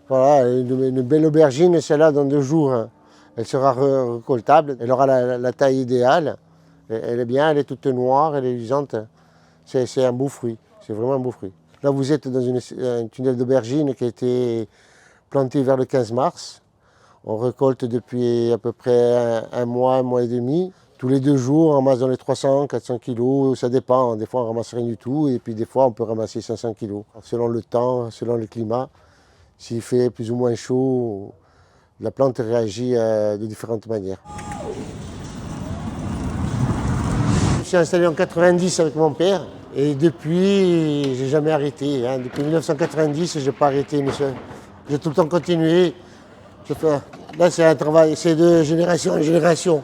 Voilà, une belle aubergine, celle-là, dans 2 jours, hein, elle sera récoltable. Elle aura la taille idéale. Elle est bien, elle est toute noire, elle est luisante. C'est un beau fruit, c'est vraiment un beau fruit. Là, vous êtes dans un tunnel d'aubergine qui a été planté vers le 15 mars. On récolte depuis à peu près un mois et demi. Tous les 2 jours, on ramasse dans les 300, 400 kilos, ça dépend. Des fois, on ramasse rien du tout, et puis des fois, on peut ramasser 500 kilos. Selon le temps, selon le climat, s'il fait plus ou moins chaud, la plante réagit de différentes manières. Je me suis installé en 90 avec mon père, et depuis, j'ai jamais arrêté. Hein. Depuis 1990, je n'ai pas arrêté, monsieur. J'ai tout le temps continué. Là, c'est un travail, c'est de génération en génération.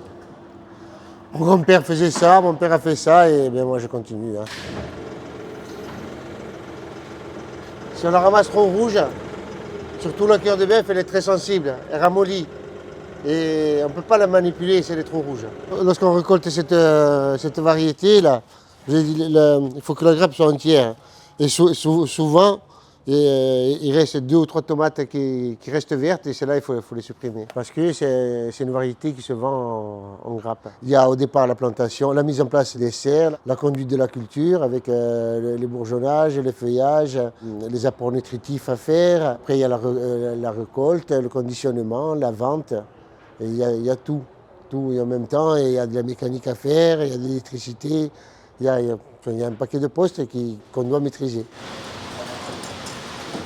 Mon grand-père faisait ça, mon père a fait ça, et bien moi je continue. Hein. Si on la ramasse trop rouge, surtout la cœur de bœuf, elle est très sensible, elle ramollit. Et on ne peut pas la manipuler si elle est trop rouge. Lorsqu'on récolte cette variété-là, il faut que la grappe soit entière. Et souvent, il reste 2 ou 3 tomates qui restent vertes, et celles-là, il faut les supprimer. Parce que c'est une variété qui se vend en grappe. Il y a au départ la plantation, la mise en place des serres, la conduite de la culture avec les bourgeonnages, les feuillages, les apports nutritifs à faire. Après, il y a la récolte, le conditionnement, la vente. Et il y a tout. Et en même temps, il y a de la mécanique à faire, il y a de l'électricité, il y a un paquet de postes qu'on doit maîtriser.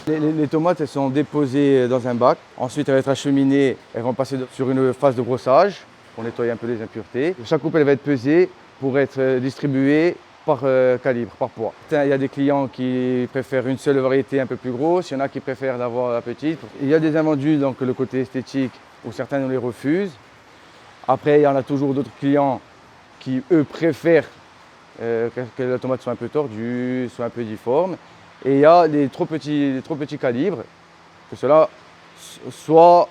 Les tomates, elles sont déposées dans un bac. Ensuite, elles vont être acheminées, elles vont passer sur une phase de brossage pour nettoyer un peu les impuretés. Chaque coupe, elle va être pesée pour être distribuée par calibre, par poids. Il y a des clients qui préfèrent une seule variété un peu plus grosse, il y en a qui préfèrent d'avoir la petite. Il y a des invendus, donc le côté esthétique, où certains nous les refusent. Après, il y en a toujours d'autres clients qui, eux, préfèrent que la tomate soit un peu tordue, soit un peu difforme. Et il y a les trop petits calibres, que ceux-là, soit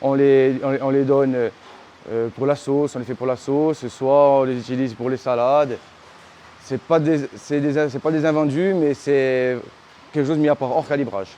on les donne pour la sauce, on les fait pour la sauce, soit on les utilise pour les salades. C'est pas des invendus, mais c'est quelque chose mis à part hors calibrage.